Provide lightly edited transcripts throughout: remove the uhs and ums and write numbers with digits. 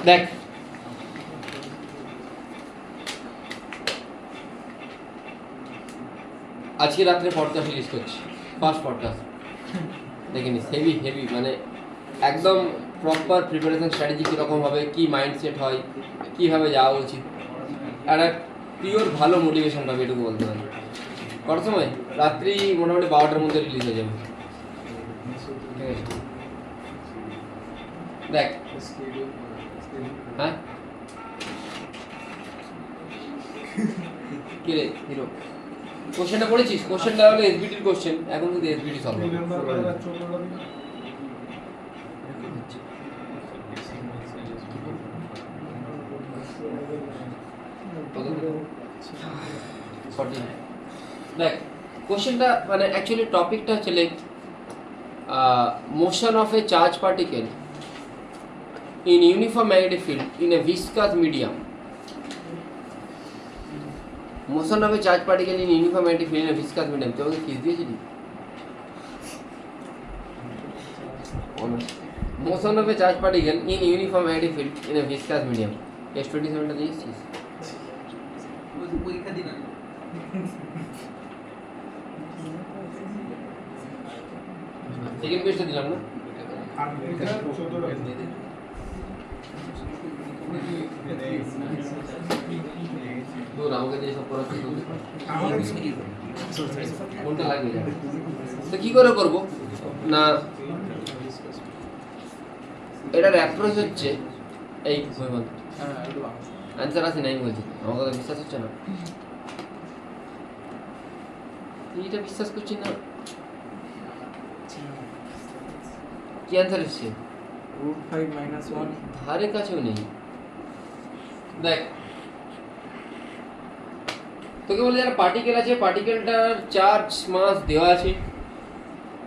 দেখ আজকে রাত্রে পডকাস্ট রিলিজ করছি, ফার্স্ট পডকাস্ট দেখে নিস। হেভি হেভি মানে একদম প্রপার প্রিপারেশন স্ট্র্যাটেজি কীরকম হবে, কী মাইন্ডসেট হয়, কীভাবে যাওয়া উচিত, আর এক পিওর ভালো মোটিভেশন পাবে, এটুকু বলতে পারি। কটার সময়? রাত্রি মোটামুটি 12টার মধ্যে রিলিজ হয়ে যাবে। ঠিক আছে, দেখ। হ্যাঁ কি রে হিরো, কোশ্চেনটা পড়েছিস? কোশ্চেনটা হলো এসবিটির কোশ্চেন, এখন কিন্তু এসবিটি সলভ হবে। দেখ কোশ্চেনটা মানে অ্যাকচুয়ালি টপিকটা হচ্ছে like motion of a charge particle in uniform magnetic field in a viscous medium. Motion of a charge particle in uniform magnetic field in a viscous medium. তুই আমাকে ফিস দিয়েছিলি? Motion of a charge particle in uniform magnetic field in a viscous medium. S27টা দিয়েছিস? পরীক্ষা দিন second পেজটা দিলাম না? তোর আমাকে দিয়ে সব করাচ্ছি, কোনটা লাগবে? তো কী করে করবো না, এটার অ্যাপ্রোচ হচ্ছে এই অ্যান্সার আছে নাই বলছি, আমার কথা বিশ্বাস হচ্ছে না? এইটা বিশ্বাস করছি না। কি অ্যান্সার এসছে? √5 - 1 ধারে কাছেও নেই। দেখ তোকে বলে যারা পার্টিকেল আছে, পার্টিকেলটার চার্জ মাস দেওয়া আছে,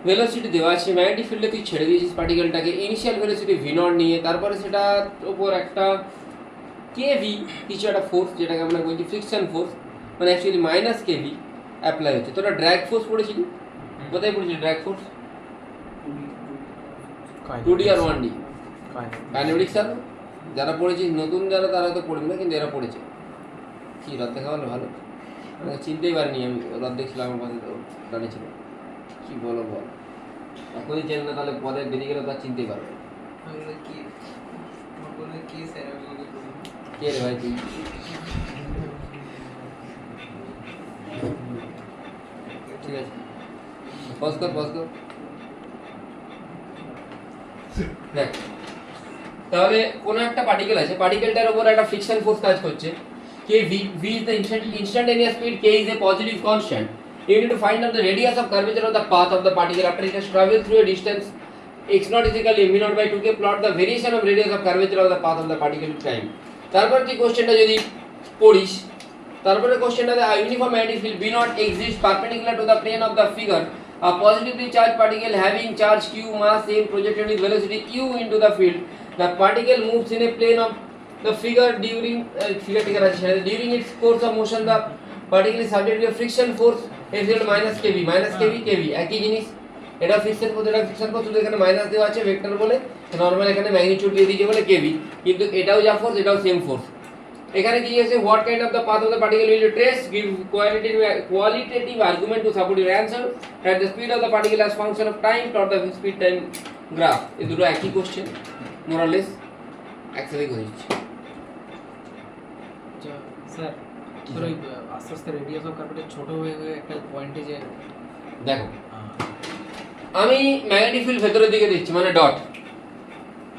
ভেলোসিটি দেওয়া আছে, ম্যাগনেটিক ফিল্ডে তুই ছেড়ে দিয়েছিস পার্টিকেলটাকে ইনিশিয়াল ভেলোসিটি v0 নিয়ে, তারপরে সেটার ওপর একটা কেভি কিছু একটা ফোর্স, যেটাকে আমরা বলছি ফ্রিকশন ফোর্স, মানে অ্যাকচুয়ালি -kV অ্যাপ্লাই হচ্ছে। তোরা ড্র্যাগ ফোর্স পড়েছিলি? কোথায় পড়েছিলি ড্র্যাগ ফোর্স? 2D আর 1D কাইনেমেটিক্স। আর যারা পড়েছিস, নতুন যারা তারা তো পড়বে না, কিন্তু এরা পড়েছে। কি রাত দেখা হলো? ভালো, চিনতেই পারিনি আমি, রাত দেখছিলাম আমার পাশে দাঁড়িয়েছিল। কি বলো বল, এখনই চেন না তাহলে পরে বেরিয়ে গেলে তার চিনতেই পারবে। কে রে ভাই তুই? ঠিক আছে, পজ কর। দেখ তাহলে কোনো একটা পার্টিকেল আছে, পার্টিকেলটার উপর একটা ফ্রিকশন ফোর্স কাজ করছে, k v is the instantaneous speed, k is a positive constant. You need to find out the radius of curvature of the path of the particle after it has traveled through a distance x0 is equal to v0 by 2k. Plot the variation of radius of curvature of the path of the particle with time. তারপর তুই কোশ্চেনটা যদি পড়িস, তারপরে কোশ্চেনটাতে uniform magnetic field v0 exists perpendicular to the plane of the figure. A positively charged particle having charge q mass m projected with velocity u into the field. The particle moves in a plane of the figure during its course of motion. The particle is subject to a friction force F -kV kV একই জিনিস। এটা friction force, এটা friction force, শুধু এখানে minus দেওয়া আছে vector বলে, normal এখানে ম্যাগনিটিউড দিয়ে দিয়েছে বলে কেভি, কিন্তু এটাও যা ফোর্স এটাও সেম ফোর্স। এখানে কি আছে, what kind of the path of the particle will you trace, give qualitative argument to support your answer, at the speed of the particle as function of time, plot the speed time graph. এই দুটো একই question, মোরালেস একসাথে করে দিচ্ছি। Sir তোর ওই আস্তে আস্তে রেডিয়াস অফ কার্ভেটের ছোট হয়ে একটা পয়েন্টে যে দেখো আমি ম্যাগনেটিক ফিল্ড ভেতরের দিকে দিচ্ছি, মানে ডট।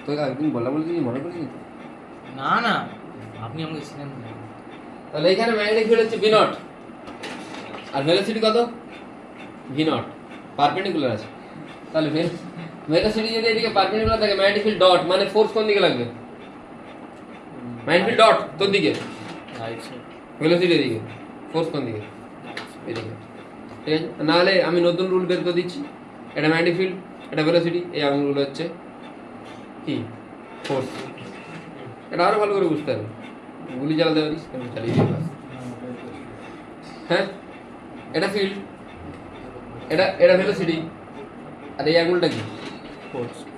তোকে একদিন বললাম বলে মনে করিস? না আপনি আমাকে ছিলেন না। তাহলে এখানে ম্যাগনেটিক ফিল্ড হচ্ছে v0, আর ভেলোসিটি কত? v0 পারপেন্ডিকুলার আছে। তাহলে ভেলোসিটি যদি এদিকে পারপেন্ডিকুলার থাকে, ম্যাগনেটিক ফিল্ড ডট, মানে ফোর্স কোন দিকে লাগবে? ম্যাগনেটিক ফিল্ড ডট তোর দিকে, ভেলোসিটি এদিকে, ফোর্স কোন দিকে? এদিকে। ঠিক আছে, নাহলে আমি নতুন রুল বের করে দিচ্ছি, এটা ম্যাগনেটিক ফিল্ড, এটা ভেলোসিটি, এই আঙুলগুলো হচ্ছে কি? ফোর্স। এটা আরও ভালো করে বুঝতে হবে, গুলি চালাতে পারিস, চালিয়ে দিতে পারিস। হ্যাঁ, এটা ফিল্ড, এটা ভেলোসিটি, আর এই আঙুলটা কি?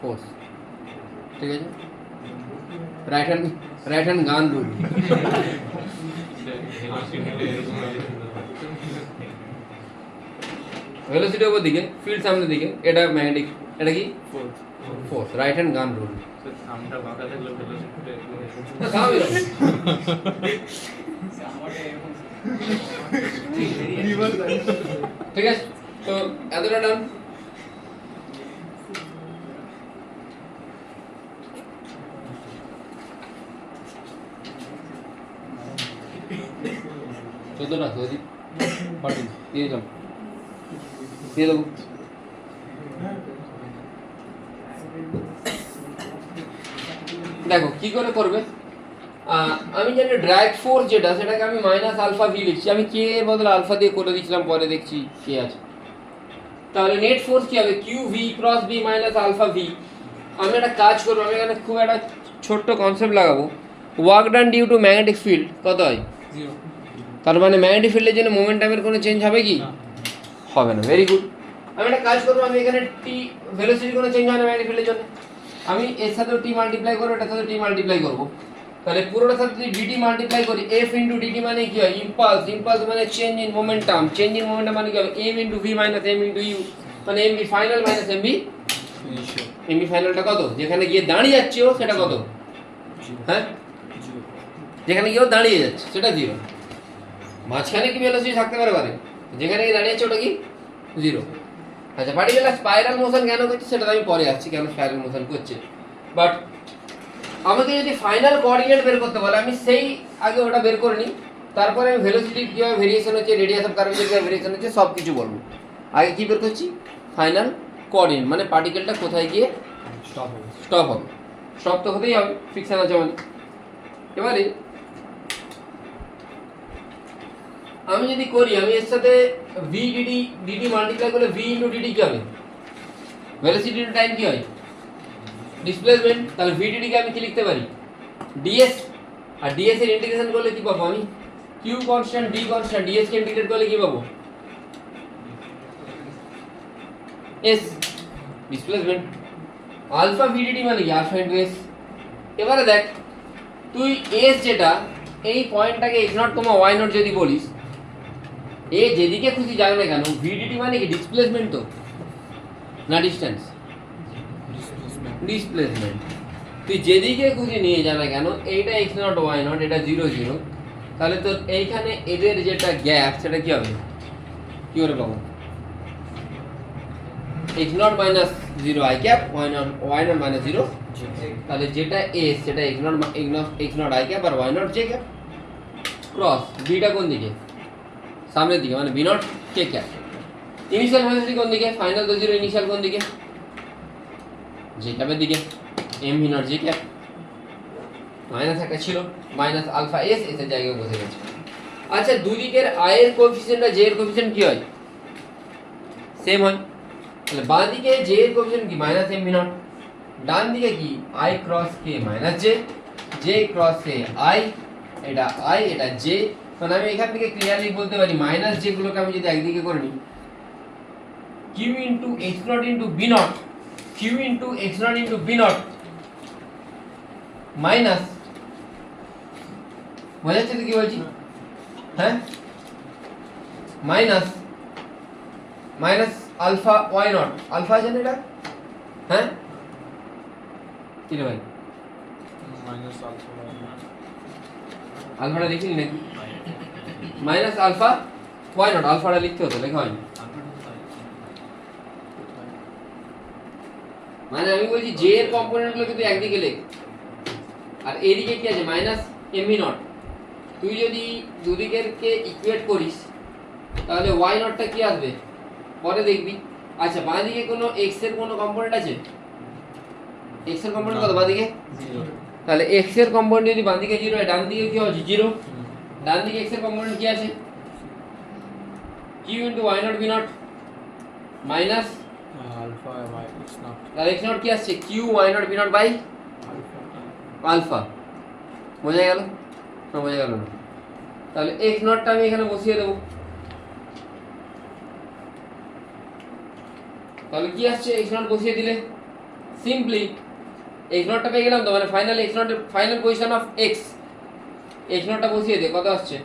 ফোর্স। ঠিক আছে, রাইট হ্যান্ড গান রুল। ভেলোসিটি উপর দিকে, ফিল্ড সামনের দিকে, এটা ম্যাগনেটিক, এটা কি ফোর্স, রাইট হ্যান্ড গান রুল। ঠিক আছে, তো এতটা ডান। চোদ্দটা সৌদি 14 দিয়ে দিলাম, দিয়ে দেবো। দেখো কি করে করবে, আমি জানি ড্র্যাগ ফোর্স যেটা, সেটাকে আমি মাইনাস আলফা ভি লিখছি, আমি কে এর বদলে আলফা দিয়ে করে দিচ্ছিলাম, পরে দেখছি কে আছে। তাহলে নেট ফোর্স কি হবে, q v cross b minus alpha v. আমি একটা কাজ করবো, আমি এখানে খুব একটা ছোট্ট কনসেপ্ট লাগাবো, work done due to magnetic field কত হয়, 0। তার মানে ম্যাগনেটিক ফিল্ডের জন্য মোমেন্টামের কোনো চেঞ্জ হবে কি, হবে না। Very good. আমি একটা কাজ করবো, আমি এখানে টি ভেলোসিটি কোনো চেঞ্জ হয় না ম্যাগনেটিক ফিল্ডের জন্য, আমি এর সাথেও টি মাল্টিপ্লাই করবো, এটার সাথে টি মাল্টিপ্লাই করবো। তাহলে পুরোটার সাথে যদি ডিটি মাল্টিপ্লাই করি, এফ ইন্টু ডিটি মানে কি হয়, ইম্পালস, ইম্পালস মানে change in momentum, change in momentum মানে কি হবে, m into v minus m into u, মানে m v final minus m v m v ফাইনালটা কত, যেখানে গিয়ে দাঁড়িয়ে যাচ্ছে ও সেটা কত, হ্যাঁ যেখানে গিয়ে ও দাঁড়িয়ে যাচ্ছে সেটা 0। মাঝখানে কি ভেলোসিটি থাকতে পারে, যেখানে গিয়ে দাঁড়িয়ে যাচ্ছে ওটা কি 0। আচ্ছা, পার্টিকুলার স্পাইরাল মোশন কেন করছে সেটা আমি পরে আসছি, কেন স্পাইরাল মোশন করছে। বাট আমাকে যদি ফাইনাল কোঅর্ডিনেট বের করতে বলে, আমি সেই আগে ওটা বের করে নিই, তারপরে আমি ভেলোসিটি কীভাবে ভেরিয়েশন হচ্ছে, রেডিয়াস অফ কার্ভেচার কীভাবে ভেরিয়েশন হচ্ছে, সব কিছু বলবো। আগে কী বের করছি, ফাইনাল কোঅর্ডিনেট, মানে পার্টিকেলটা কোথায় গিয়ে স্টপ হবে। স্টপ তো হতেই হবে, ফিকশন আছে মানে। এবারে আমি যদি করি, আমি এর সাথে ভি ডিডি ডিডি মাল্টিপ্লাই করলে ভি ইন্টু ডিডি কী হবে, ভেলোসিটি ইন্টু টাইম কী হয়, ডিসপ্লেসমেন্ট। তাহলে ভিডিডি কে আমি কি লিখতে পারি, ডিএস, আর ডিএস এর ইন্টিগ্রেশন করলে কি পাবো আমি, q constant d constant, ds কে ইন্টিগ্রেট করলে কি পাবো, এস ডিসপ্লেসমেন্ট। আলফা ভিডিডি মানে কি, আলফা ইনটু এস। এবারে দেখ তুই এস যেটা, এই পয়েন্টটাকে x naught comma y naught যদি বলিস, এ যেদিকে খুশি যাবে না কেন, ভিডিডি মানে কি ডিসপ্লেসমেন্ট তো না ডিসটেন্স, ডিসপ্লেসমেন্ট। তুই যেদিকে খুশি নিয়ে যা না কেন, এইটা এক্স নট ওয়াই নট, এটা 0 0, তাহলে তো এইখানে এদের যেটা গ্যাপ সেটা কি হবে, কি করে পাবো, x naught minus 0 i cap, y naught minus 0, তাহলে যেটা এস সেটা এক্স নট আই ক্যাপ আর y naught j cap, cross beta কোন দিকে, সামনের দিকে, মানে b naught k cap. Initial velocity কোন দিকে, ফাইনাল তো 0, ইনিশিয়াল কোন দিকে, জে ক্যাপের দিকে, m v naught j cap, minus একটা ছিল, মাইনাস আলফা এস, এসের জায়গায় বসে গেছে। আচ্ছা, দুদিকের আই এর কোএফিসিয়েন্ট আর জে এর কোএফিসিয়েন্ট কি হয়, সেম হয়। তাহলে বাঁ দিকে জে এর কোএফিসিয়েন্ট কি, মাইনাস এম ভি নট, ডান দিকে কি, I cross K minus J, J cross K I, এটা আই এটা জে। মানে আমি এখান থেকে ক্লিয়ারলি বলতে পারি, মাইনাস জে গুলোকে আমি যদি একদিকে করে নিই, q into x naught into b naught, q into x naught into b naught minus, বোঝা যাচ্ছে তো কি বলছি, হ্যাঁ, minus minus alpha y naught, alpha আছে না এটা, হ্যাঁ কি রে ভাই, আলফাটা দেখিনি নাকি, মাইনাস আলফা ওয়াই নট, আলফাটা লিখতে হতো, লেখা হয়নি। মানে আমি বলছি জে এর কম্পোনেন্ট গুলো কিন্তু একদিকে লেখ, আর এদিকে কি আছে, মাইনাস এম ভি নট। তুই যদি দুদিকের কে ইকুয়েট করিস, তাহলে ওয়াই নটটা কি আসবে পরে দেখবি। আচ্ছা, বাঁ দিকে কোনো এক্স এর কোনো কম্পোনেন্ট আছে, এক্স এর কম্পোনেন্ট কত বাঁ দিকে, তাহলে এক্স এর কম্পোনেন্ট যদি বাঁ দিকে 0 হয়, ডান দিকে কি হবে 0, ডান দিকে এক্স এর কম্পোনেন্ট কি আছে, q into y naught b naught minus alpha y x naught, তাহলে এক্স নট কি আসছে, q y naught b naught by alpha. বোঝা গেল না, বোঝা গেল না। তাহলে এক্স নটটা আমি এখানে বসিয়ে দেবো, তাহলে কি আসছে, এক্স নট বসিয়ে দিলে সিম্পলি এক্স নটটা পেয়ে গেলাম তো, মানে ফাইনাল এক্স নটের ফাইনাল পজিশন অফ এক্স নটটা বসিয়ে দে, কত আসছে?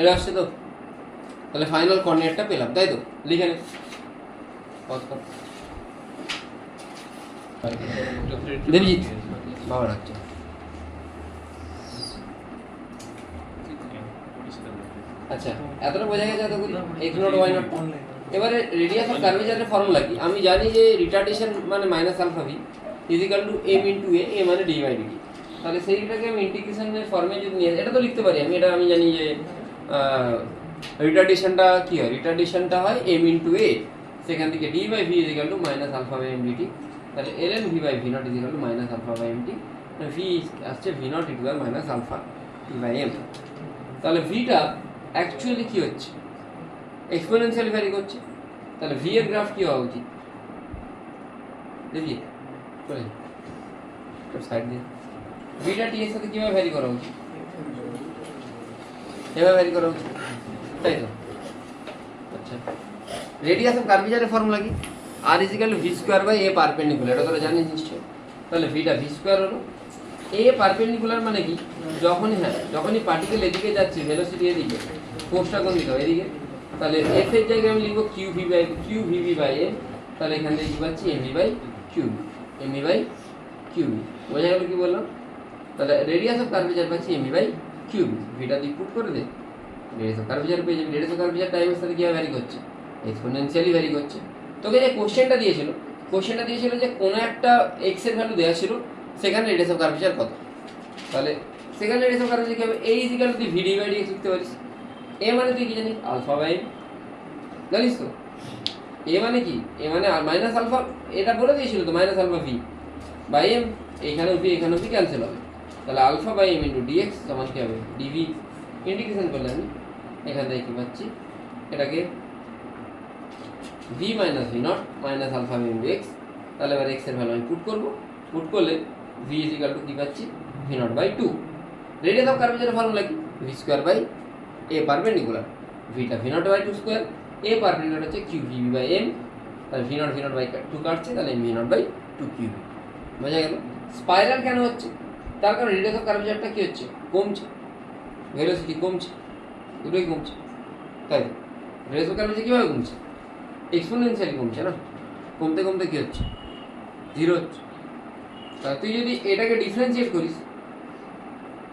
এটা আসছে তো, তাহলে ফাইনাল কোঅর্ডিনেটটা পেলাম, তাই তো? লিখে নে। দেবজিৎ বাবা রাখছে। আচ্ছা, এতটা বোঝা গেছে এতগুলি এক্স নট ওয়াই নট। এবারে রেডিয়াস অফ কার্ভেচারের ফর্মুলা কি? আমি জানি যে রিটার্ডেশন মানে minus alpha v is equal to m into a মানে ডি বাই ডিটি। তাহলে সেইটাকে আমি ইন্টিগ্রেশনের ফর্মে যদি নিয়ে এটা তো লিখতে পারি আমি, এটা আমি জানি যে রিটার্ডেশনটা কি হয়, রিটার্ডেশনটা হয় এম ইন্টু এ, সেখান থেকে d by v is equal to minus alpha by m dt. তাহলে l n v by v naught is equal to minus alpha by m t, v আসছে v naught equal minus alpha t by m. তাহলে ভিটা actually কি হচ্ছে, exponentially vary করছে। তাহলে V এর graph কি হওয়া উচিত? দেখি সাইড দিয়ে ভিটা টি এর সাথে কিভাবে ভ্যারি করা উচিত? এভাবে ভ্যারি করা উচিত, তাই তো? আচ্ছা, রেডিয়াস অফ কার্ভেচারের ফর্মুলা কি? R is equal to v square by a perpendicular, এটা তোরা জানিস নিশ্চয়। তাহলে ভিটা ভি স্কোয়ার হলো এ পারপেন্ডিকুলার, মানে কি যখনই পার্টিকেল এদিকে যাচ্ছে ভেলোসিটি এদিকে, ফোর্সটা কোন দিকে? এদিকে। তাহলে এফ এর জায়গায় আমি লিখবো কিউ ভিভি বাই এম। তাহলে এখান থেকে কি পাচ্ছি? M v by q b. বোঝা গেল কি বললাম? তাহলে রেডিয়াস অফ কার্ভেচার পাচ্ছি এমভি বাই কিউবি। ভিটা দিয়ে পুট করে দে, রেডিয়াস অফ কার্ভেচার পেয়ে যাবে। রেডিয়াস অফ কার্ভেচার টাইমের সাথে কীভাবে ভ্যারি করছে? এক্সপোনেনশিয়ালি ভ্যারি করছে। তোকে যে কোশ্চেনটা দিয়েছিল যে কোনো একটা এক্স এর ভ্যালু দেওয়া ছিল, সেখানে রেডিয়াস অফ কার্ভেচার কত। তাহলে সেখানে রেডিয়াস অফ কার্ভেচার কি হবে? A is equal to v d by d x লিখতে পারিস। এ মানে তুই কি জানিস? আলফা বাই এম, জানিস তো? এ মানে কি? এ মানে মাইনাস আলফা, এটা বলে দিয়েছিল তো, minus alpha v by m. এখানেও ভি ক্যান্সেল হবে। তাহলে alpha by m into d x সমান কি হবে? ডিভি। ইন্টিগ্রেশন করলে আমি এখান থেকে কি পাচ্ছি? এটাকে v minus v naught minus alpha by into x. তাহলে এবার এক্স এর ভ্যালু আমি পুট করবো। পুট করলে ভি ইজ ইকাল টু কি পাচ্ছি? V naught by two. Radius of কার্ভেচারের ফর্মুলা কি? V square by a perpendicular. ভিটা v naught by two square, a perpendicular হচ্ছে কিউ ভিভি বাই এম। তাহলে ভি নট বাই টু কাটছে, তাহলে v naught by two q B. বোঝা গেল? Spiral কেন হচ্ছে? তার কারণ রেডিয়াস অফ কার্ভেচারটা কি হচ্ছে? কমছে, ভেলোসিটি কমছে, দুটোই কমছে, তাই তো? রেডিয়াস অফ কার্ভেচার কীভাবে কমছে? এক্সপোনেনশিয়ালি কমছে না? কমতে কমতে কী হচ্ছে? জিরো হচ্ছে। তাহলে তুই যদি এটাকে ডিফারেন্সিয়েট করিস,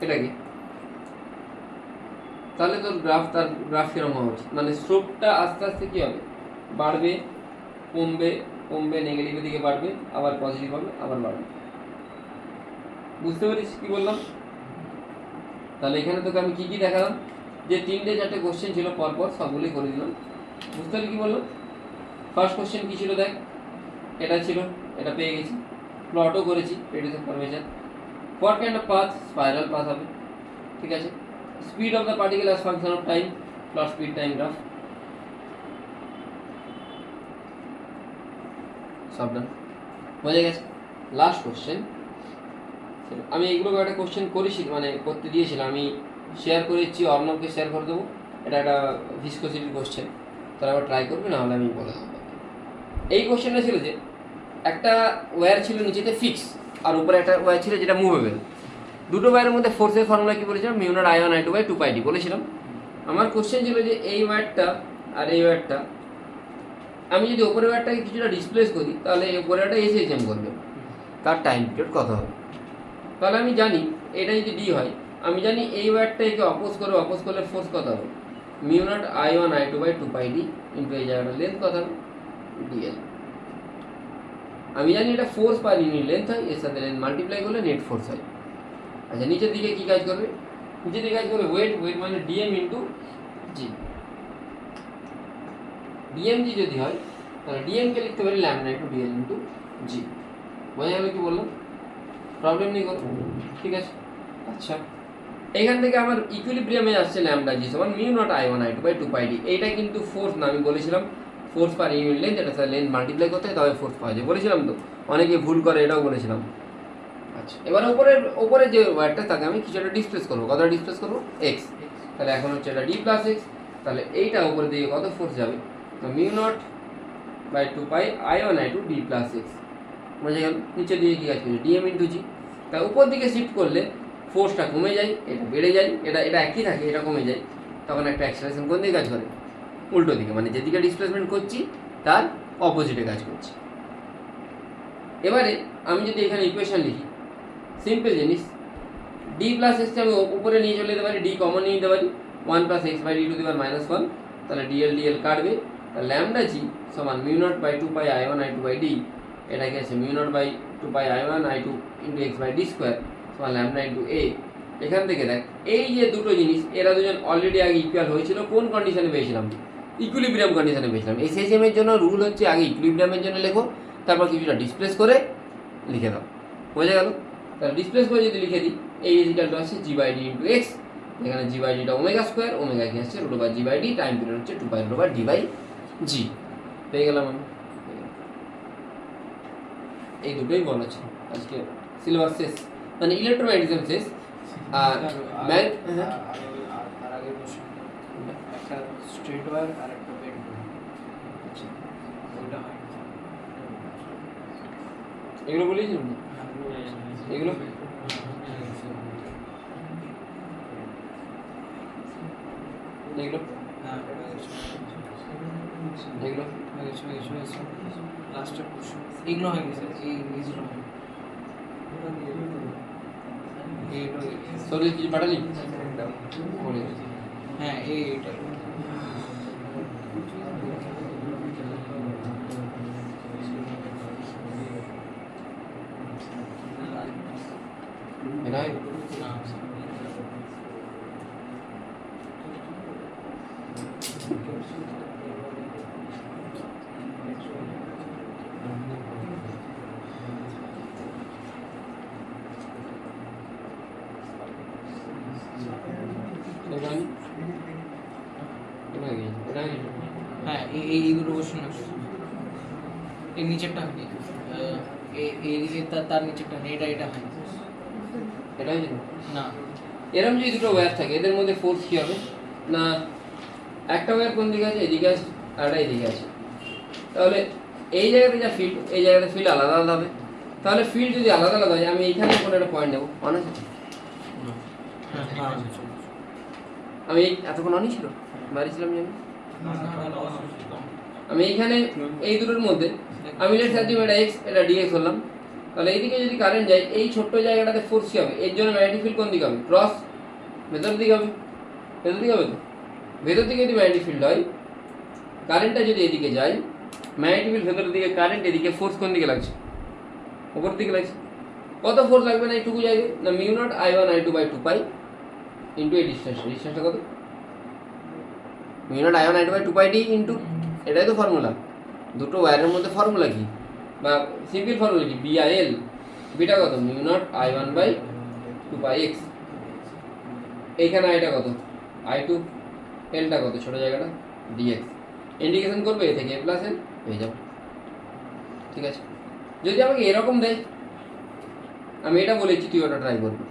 এটাকে, তাহলে তোর গ্রাফ কিরকম হওয়া উচিত? মানে স্লোপটা আস্তে আস্তে কী হবে? বাড়বে, কমবে, নেগেটিভের দিকে বাড়বে, আবার পজিটিভ হবে, আবার বাড়বে। বুঝতে পারিস কি বললাম? তাহলে এখানে তোকে আমি কী দেখালাম? যে 3-4 কোশ্চেন ছিল পরপর, সবগুলোই করে দিলাম। বুঝতে পারলি কি বললাম? ফার্স্ট কোশ্চেন কী ছিল দেখ, এটা ছিল, এটা পেয়ে গেছি, প্লটও করেছি radius of curvature. What kind of path? Spiral path হবে, ঠিক আছে। Speed of the particle as function of time, plot speed time graph, সব ডান। বোঝা গেছে? লাস্ট কোশ্চেন, আমি এইগুলো একটা কোশ্চেন করেছি, মানে করতে দিয়েছিলাম, আমি শেয়ার করেছি, অর্ণবকে শেয়ার করে দেবো। এটা একটা ভিসকোসিটির কোশ্চেন, তারা আবার ট্রাই করবে, না হলে আমি বলে দেবো। এই কোশ্চেনটা ছিল যে একটা ওয়্যার ছিল নিচেতে ফিক্স, আর উপরে একটা ওয়্যার ছিল যেটা মুভেবল। দুটো ওয়্যারের মধ্যে ফোর্সের ফর্মুলা কি বলেছিলাম? Mu naught I1 I2 by 2πd বলেছিলাম। আমার কোশ্চেন ছিল যে এই ওয়্যারটা আর এই ওয়্যারটা, আমি যদি ওপরের ওয়্যারটাকে কিছুটা ডিসপ্লেস করি, তাহলে এই উপরের ওয়্যারটা এসএইচএম করবে, তার টাইম পিরিয়ড কত হবে? তাহলে আমি জানি এটা যদি ডি হয়, আমি জানি এই ওয়্যারটা একে অপোজ করলে ফোর্স কত হবে? Mu naught I1 I2 by 2πd into এই জায়গাটা লেন্থ কত হবে? ডিএল। আমি জানি এটা ফোর্স পার ইউনিট লেন্থ হয়, এর সাথে লেন্থ মাল্টিপ্লাই করলে নেট ফোর্স হয়। আচ্ছা, নিচের দিকে কী কাজ করবে? নিচের দিকে কাজ করবে ওয়েট মানে ডিএম ইন্টু জি। ডিএমজি যদি হয় তাহলে ডিএম কে লিখতে পারি ল্যামডা ইনটু ডিএল ইনটু জি। বোঝা গেল কি বললাম? প্রবলেম নেই কোনো, ঠিক আছে। আচ্ছা, এখান থেকে আমার ইকুইলিব্রিয়ামে আসছে ল্যামডা জি সমান mu naught I one I two by two pi d. এইটা কিন্তু ফোর্স না, আমি বলেছিলাম ফোর্স পার ইউনিট লেন্থ, এটা স্যার লেন্থ মাল্টিপ্লাই করতে হয় তবে ফোর্স পাওয়া যায়, বলেছিলাম তো, অনেকে ভুল করে এটাও বলেছিলাম। আচ্ছা, এবার ওপরে যে ওয়ারটা তাকে আমি কিছু একটা ডিসপ্লেস করবো, কতটা ডিসপ্লেস করবো? এক্স। তাহলে এখন হচ্ছে এটা ডি প্লাস এক্স, তাহলে এইটা উপরের দিকে কত ফোর্স যাবে? তো mu naught by two pi I one I two d plus x. বোঝা গেল? নিচের দিকে কী কাজ করছে? D m into g. তা উপর দিকে শিফট করলে ফোর্সটা কমে যায়, এটা বেড়ে যায়, এটা একই থাকে, এটা কমে যায়, তখন একটা অ্যাক্সেলারেশন কোন দিকে কাজ করে? উল্টো দিকে, মানে যেদিকে ডিসপ্লেসমেন্ট করছি তার অপোজিটে কাজ করছে। এবারে আমি যদি এখানে ইকুয়েশন লিখি, সিম্পল জিনিস, ডি প্লাস এক্সকে আমি উপরে নিয়ে চলে যেতে পারি, ডি কমন নিয়ে নিতে পারি, one plus X by D to the power minus one, তাহলে ডিএল কাটবে, তাহলে ল্যামডা জি সমান mu naught by two pi I one I two by D, এটা কি আছে mu naught by two pi I one I two into X by D square সমান lambda into A. এখান থেকে দেখ, এই যে দুটো জিনিস এরা দুজন অলরেডি আগে ইকুয়াল হয়েছিল, কোন কন্ডিশনে পেয়েছিলাম? ইকুইলিব্রিয়াম কন্ডিশনে পেয়েছিলাম। এসএসএম এর জন্য রুল হচ্ছে আগে ইকুইলিব্রিয়ামের জন্য লেখো, তারপর কিছুটা ডিসপ্লেস করে লিখে দাও। বোঝা গেল? তাহলে ডিসপ্লেস করে যদি লিখে দিই, এই ইজিক্যালটা আছে g by d into x, এখানে জি বাই ডিটা ওমেগা স্কোয়ার, ওমেগা কি আসছে root over g by d, time period হচ্ছে two pi root over d by g. পেয়ে গেলাম আমি। এই দুটোই বলা ছিল আজকে, সিলেবাস শেষ, মানে ইলেকট্রোম্যাগনেটিজম শেষ। আর ম্যাগ আর আগে কোশ্চেন একটা স্ট্রেট ওয়্যার আর একটা বেন্ড আচ্ছা, ওটা হয় এগুলো বলেছিলাম না? এগুলো এগুলো হ্যাঁ এগুলো লাস্টের কোশ্চেন এগুলো হয়ে গেছে, এইগুলো হয় সরি কিছু পাঠালি? বলে হ্যাঁ এইটা এটা হ্যাঁ এই দুটো কোশ্চেন আছে। এই নিচেরটা হয়নি, তার নিচেরটা নেই, এটা হয় এটা হয়েছে না। এরকম যদি দুটো ওয়্যার থাকে এদের মধ্যে ফোর্স কী হবে না, একটা ওয়্যার কোন দিকে আছে? এদিকে আছে, আর একটা এদিকে আছে। তাহলে এই জায়গাতে যা ফিল্ড, এই জায়গাতে ফিল্ড আলাদা আলাদা হবে। তাহলে ফিল্ড যদি আলাদা আলাদা হয়, আমি এইখানে কোনো একটা পয়েন্ট নেবো, মনে আছে? আমি এতক্ষণ অনই ছিল, বাড়ি ছিলাম যে আমি এইখানে এই দুটোর মধ্যে আমি লেটস অ্যাজিউম এটা এক্স, এটা ডিএক্স হলাম। তাহলে এইদিকে যদি কারেন্ট যায়, এই ছোট্ট জায়গাটাতে ফোর্স কী হবে? এর জন্য ম্যাগনেটিক ফিল্ড কোন দিকে হবে? ক্রস, ভেতর দিকে হবে, ভেতর দিকে হবে তো। ভেতর দিকে যদি ম্যাগনেটিক ফিল্ড হয়, কারেন্টটা যদি এদিকে যায়, ম্যাগনেটিক ফিল্ড ভেতরের দিকে, কারেন্ট এদিকে, ফোর্স কোন দিকে লাগছে? উপর দিকে লাগছে। কত ফোর্স লাগবে না এইটুকু জায়গায়? না mu naught I one I two by two pi into এই ডিস্টেন্সটা কত? Mu naught I one I two by two pi D into, এটাই তো ফর্মুলা। দুটো ওয়্যারের মধ্যে ফর্মুলা কি, বা সিম্পল ফর্মুলা কি? বিআইএল, বিটা কত? Mu naught I one by two pi X. এইখানে আইটা কত? আই টু, এলটা কত ছোটো জায়গাটা? ডিএক্স। ইন্ডিকেশন করবে এ থেকে এ প্লাস এল, হয়ে যাবে। ঠিক আছে, যদি আমাকে এরকম দেয়, আমি এটা বলেছি তুই ওটা ট্রাই করবি।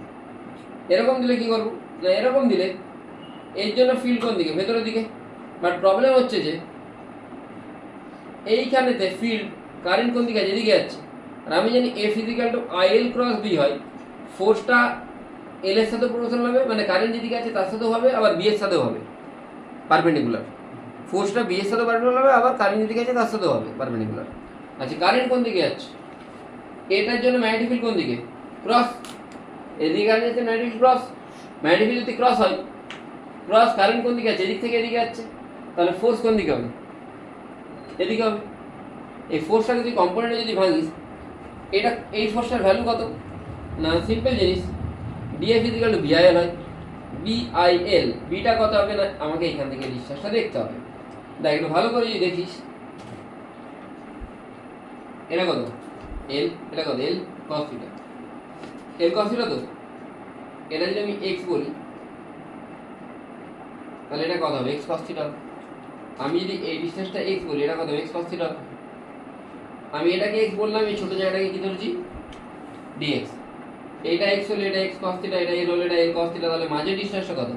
এরকম দিলে কি করবো না, এরকম দিলে এর জন্য ফিল্ড কোন দিকে? ভেতরের দিকে। বাট প্রবলেম হচ্ছে যে এইখানেতে ফিল্ড কারেন্ট কোন দিকে আছে? এদিকে যাচ্ছে। আর আমি জানি F is equal to I L cross B হয়, ফোর্সটা এল এর সাথে প্রপোর্শনাল হবে, মানে কারেন্ট যেদিকে আছে তার সাথেও হবে, আবার বি এর সাথেও হবে পারপেন্ডিকুলার। ফোর্সটা বি এর সাথেও পারপেন্ডিকুলার হবে, আবার কারেন্ট যেদিকে আছে তার সাথেও হবে পারপেন্ডিকুলার। আচ্ছা, কারেন্ট কোন দিকে যাচ্ছে? এটার জন্য ম্যাগনেটিক ফিল্ড কোন দিকে? ক্রস। এদিকে কারেন্ট যাচ্ছে, magnetic field cross. Magnetic field যদি ক্রস হয়, ক্রস কারেন্ট কোন দিকে আছে? এদিক থেকে এদিকে যাচ্ছে, তাহলে ফোর্স কোন দিকে হবে? এদিকে হবে। এই ফোর্সটাকে যদি কম্পোনেন্টে যদি ভাঙিস, এটা এই ফোর্সটার ভ্যালু কত না, সিম্পল জিনিস, ডিএফ ইজিক্যাল টু বিআইএল হয়। বিআইএল, বিটা কত হবে না, আমাকে এখান থেকে ডিসচার্জটা দেখতে হবে। দেখ একটু ভালো করে যদি দেখিস, এটা কত এল, এটা কত এল cos theta, l cos theta তো, এটা যদি আমি এক্স বলি তাহলে এটা কত হবে এক্স কস থিটা। আমি যদি এই ডিসটেন্সটা এক্স বলি এটা কত এক্স কস থিটা। আমি এটাকে এক্স বললাম, এই ছোট জায়গাটাকে কি ধরেছি ডিএক্স। এটা এক্স হলে এটা এক্স কস থিটা, এটা এল হলে এটা এল কস থিটা, তাহলে মাঝের ডিসটেন্সটা কত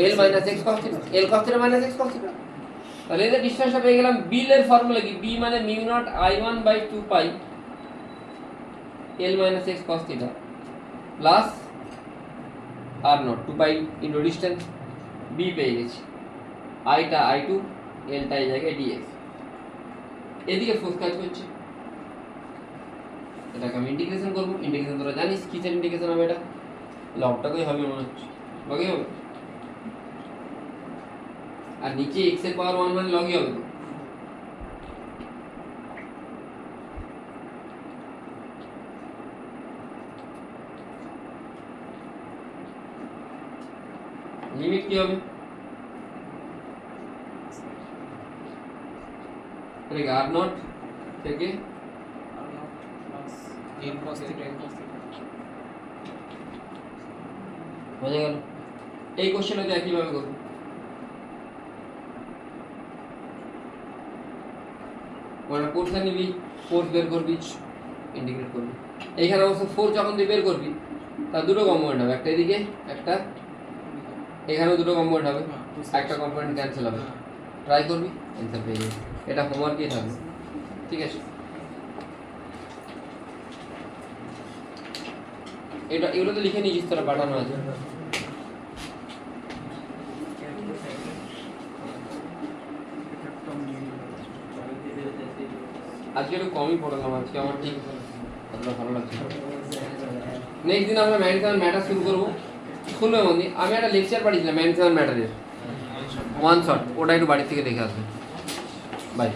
l minus x cos theta, l cos theta minus x cos theta. তাহলে এদের ডিসটেন্সটা পেয়ে গেলাম। বিল এর ফর্মুলা কি, বি মানে mu naught I1 by 2 pi L minus x cos theta plus R naught 2 pi into distance. বি পেয়ে গেছি, আইটা I2, এলটা এই জায়গায় ডিএক্স। এদিকে ফোর্স কাজ করছে, এটাকে আমি ইন্টিগ্রেশন করবো। ইন্টিগ্রেশন তোরা জানিস কিসের ইন্টিগ্রেশন হবে, এটা লগটাকেই হবে মনে হচ্ছে, লগই হবে। আর নিচে x এর পাওয়ার 1 মানে লগই হবে তো। লিমিট কি হবে, এটা আর নট থেকে এল cos theta l cos theta বোঝা গেল। এই কোশ্চেনটাকে একইভাবে করবো। মানে কোর্সটা নিবি, ফোর্স বের করবি, ইন্টিগ্রেট করবি। এইখানে অবশ্য ফোর্স যখন তুই বের করবি তার দুটো কম্পোনেন্ট হবে, একটা এদিকে একটা এখানেও দুটো কম্পোনেন্ট হবে, একটা কম্পোনেন্ট ক্যান্সেল হবে। ট্রাই করবি, অ্যান্সার পেয়ে যাবি। এটা হোমওয়ার্কই থাকবে, ঠিক আছে। এটা এগুলো তো লিখে নিয়েছিস তোরা, পাঠানো আছে। আজকে একটু কমই পড়লাম, আজকে আমার ঠিক অতটা ভালো লাগছে। নেক্সট দিন আমরা ম্যাথমেটিক্যাল ম্যাটার শুরু করবো। শুনবে মন্দি, আমি একটা লেকচার পাঠিয়েছিলাম ম্যাথমেটিক্যাল ম্যাটারের, ওয়ান শট, ওটা একটু বাড়ি থেকে দেখে আসবে। বাই।